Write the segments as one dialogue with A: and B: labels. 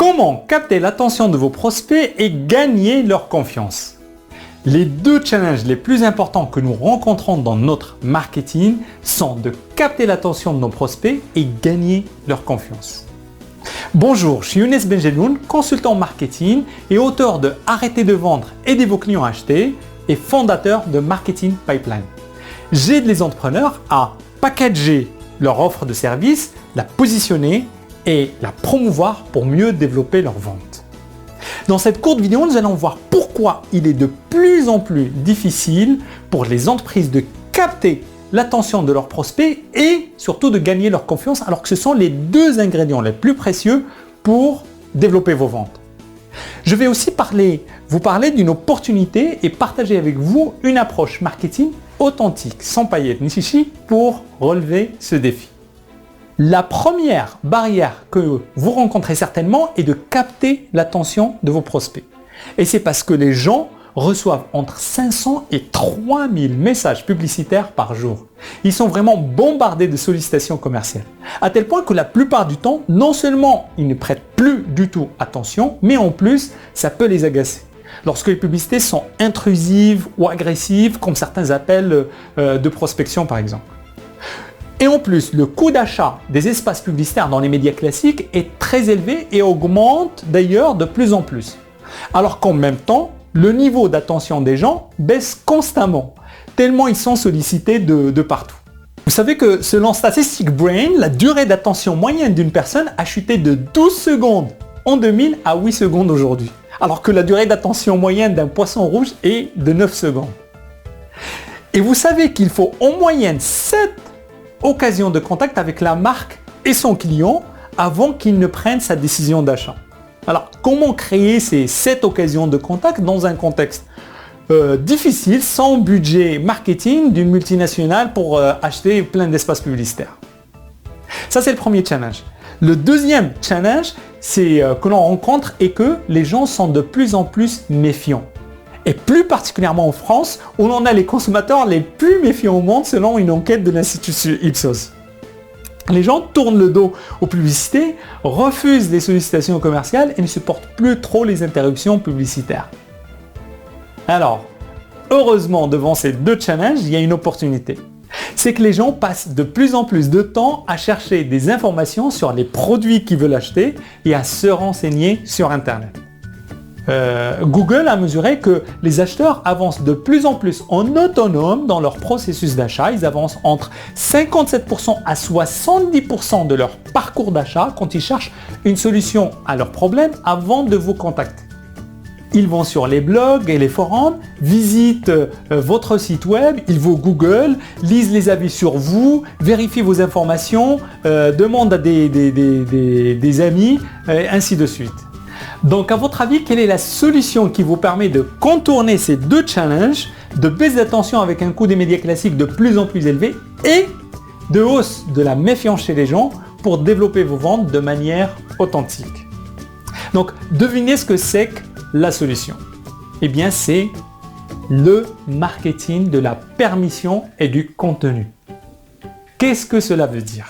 A: Comment capter l'attention de vos prospects et gagner leur confiance? Les deux challenges les plus importants que nous rencontrons dans notre marketing sont de capter l'attention de nos prospects et gagner leur confiance. Bonjour, je suis Younes Benjeloun, consultant marketing et auteur de Arrêtez de vendre, aidez vos clients à acheter et fondateur de Marketing Pipeline. J'aide les entrepreneurs à packager leur offre de service, la positionner et la promouvoir pour mieux développer leur vente. Dans cette courte vidéo, nous allons voir pourquoi il est de plus en plus difficile pour les entreprises de capter l'attention de leurs prospects et surtout de gagner leur confiance alors que ce sont les deux ingrédients les plus précieux pour développer vos ventes. Je vais aussi vous parler d'une opportunité et partager avec vous une approche marketing authentique, sans paillettes ni chichi, pour relever ce défi. La première barrière que vous rencontrez certainement est de capter l'attention de vos prospects. Et c'est parce que les gens reçoivent entre 500 et 3000 messages publicitaires par jour. Ils sont vraiment bombardés de sollicitations commerciales. À tel point que la plupart du temps, non seulement ils ne prêtent plus du tout attention, mais en plus, ça peut les agacer. Lorsque les publicités sont intrusives ou agressives, comme certains appellent de prospection par exemple. Et en plus, le coût d'achat des espaces publicitaires dans les médias classiques est très élevé et augmente d'ailleurs de plus en plus. Alors qu'en même temps, le niveau d'attention des gens baisse constamment, tellement ils sont sollicités de partout. Vous savez que selon Statistic Brain, la durée d'attention moyenne d'une personne a chuté de 12 secondes en 2000 à 8 secondes aujourd'hui, alors que la durée d'attention moyenne d'un poisson rouge est de 9 secondes. Et vous savez qu'il faut en moyenne 7 occasions de contact avec la marque et son client avant qu'il ne prenne sa décision d'achat. Alors, comment créer ces 7 occasions de contact dans un contexte difficile, sans budget marketing d'une multinationale pour acheter plein d'espaces publicitaires? Ça, c'est le premier challenge. Le deuxième challenge, que l'on rencontre est que les gens sont de plus en plus méfiants. Et plus particulièrement en France, où l'on a les consommateurs les plus méfiants au monde selon une enquête de l'Institut Ipsos. Les gens tournent le dos aux publicités, refusent les sollicitations commerciales et ne supportent plus trop les interruptions publicitaires. Alors, heureusement, devant ces deux challenges, il y a une opportunité. C'est que les gens passent de plus en plus de temps à chercher des informations sur les produits qu'ils veulent acheter et à se renseigner sur Internet. Google a mesuré que les acheteurs avancent de plus en plus en autonome dans leur processus d'achat. Ils avancent entre 57% à 70% de leur parcours d'achat quand ils cherchent une solution à leurs problèmes avant de vous contacter. Ils vont sur les blogs et les forums, visitent votre site web, ils vont Google, lisent les avis sur vous, vérifient vos informations, demandent à des amis, ainsi de suite. Donc à votre avis, quelle est la solution qui vous permet de contourner ces deux challenges, de baisse d'attention avec un coût des médias classiques de plus en plus élevé et de hausse de la méfiance chez les gens pour développer vos ventes de manière authentique? Donc devinez ce que c'est que la solution. Eh bien c'est le marketing de la permission et du contenu. Qu'est-ce que cela veut dire?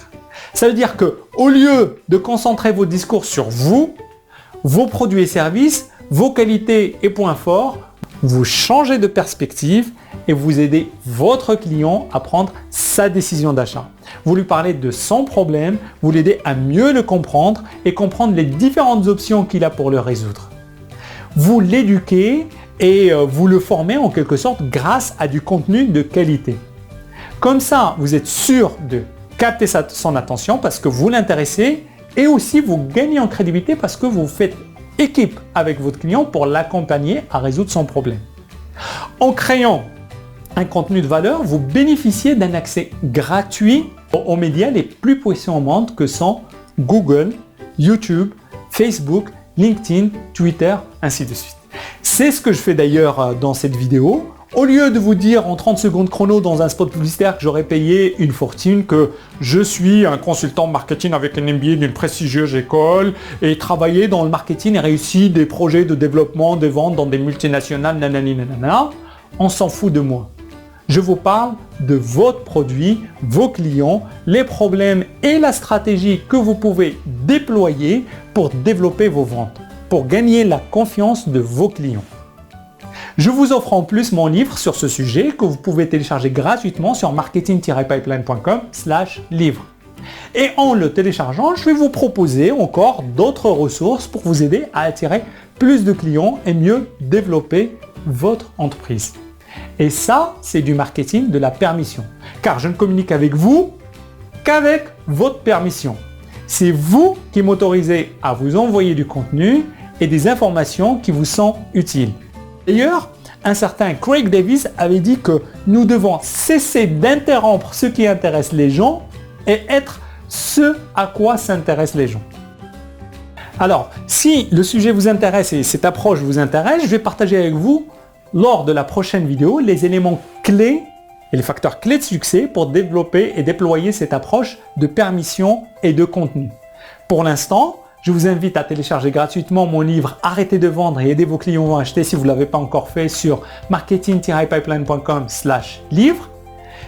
A: Ça veut dire que au lieu de concentrer vos discours sur vous, vos produits et services, vos qualités et points forts, vous changez de perspective et vous aidez votre client à prendre sa décision d'achat. Vous lui parlez de son problème, vous l'aidez à mieux le comprendre et comprendre les différentes options qu'il a pour le résoudre. Vous l'éduquez et vous le formez en quelque sorte grâce à du contenu de qualité. Comme ça, vous êtes sûr de capter son attention parce que vous l'intéressez et aussi vous gagnez en crédibilité parce que vous faites équipe avec votre client pour l'accompagner à résoudre son problème. En créant un contenu de valeur, vous bénéficiez d'un accès gratuit aux médias les plus puissants au monde que sont Google, YouTube, Facebook, LinkedIn, Twitter, ainsi de suite. C'est ce que je fais d'ailleurs dans cette vidéo. Au lieu de vous dire en 30 secondes chrono dans un spot publicitaire que j'aurais payé une fortune, que je suis un consultant marketing avec un MBA d'une prestigieuse école et travaillé dans le marketing et réussi des projets de développement, de vente dans des multinationales, nanani nanana, on s'en fout de moi. Je vous parle de votre produit, vos clients, les problèmes et la stratégie que vous pouvez déployer pour développer vos ventes, pour gagner la confiance de vos clients. Je vous offre en plus mon livre sur ce sujet que vous pouvez télécharger gratuitement sur marketing-pipeline.com/livre. Et en le téléchargeant, je vais vous proposer encore d'autres ressources pour vous aider à attirer plus de clients et mieux développer votre entreprise. Et ça, c'est du marketing de la permission. Car je ne communique avec vous qu'avec votre permission. C'est vous qui m'autorisez à vous envoyer du contenu et des informations qui vous sont utiles. D'ailleurs, un certain Craig Davis avait dit que nous devons cesser d'interrompre ce qui intéresse les gens et être ce à quoi s'intéressent les gens. Alors, si le sujet vous intéresse et cette approche vous intéresse, je vais partager avec vous lors de la prochaine vidéo les éléments clés et les facteurs clés de succès pour développer et déployer cette approche de permission et de contenu. Pour l'instant, je vous invite à télécharger gratuitement mon livre « Arrêtez de vendre et aidez vos clients à acheter » si vous ne l'avez pas encore fait sur marketing-pipeline.com/livre.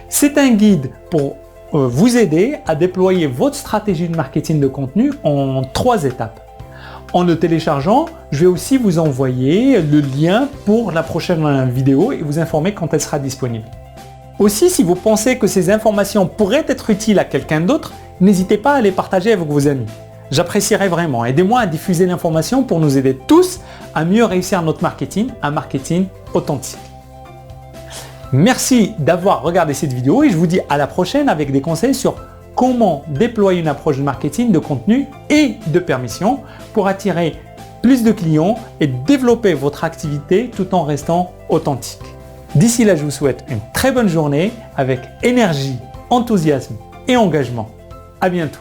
A: C'est un guide pour vous aider à déployer votre stratégie de marketing de contenu en 3 étapes. En le téléchargeant, je vais aussi vous envoyer le lien pour la prochaine vidéo et vous informer quand elle sera disponible. Aussi, si vous pensez que ces informations pourraient être utiles à quelqu'un d'autre, n'hésitez pas à les partager avec vos amis. J'apprécierais vraiment. Aidez-moi à diffuser l'information pour nous aider tous à mieux réussir notre marketing, un marketing authentique. Merci d'avoir regardé cette vidéo et je vous dis à la prochaine avec des conseils sur comment déployer une approche de marketing de contenu et de permission pour attirer plus de clients et développer votre activité tout en restant authentique. D'ici là, je vous souhaite une très bonne journée avec énergie, enthousiasme et engagement. À bientôt.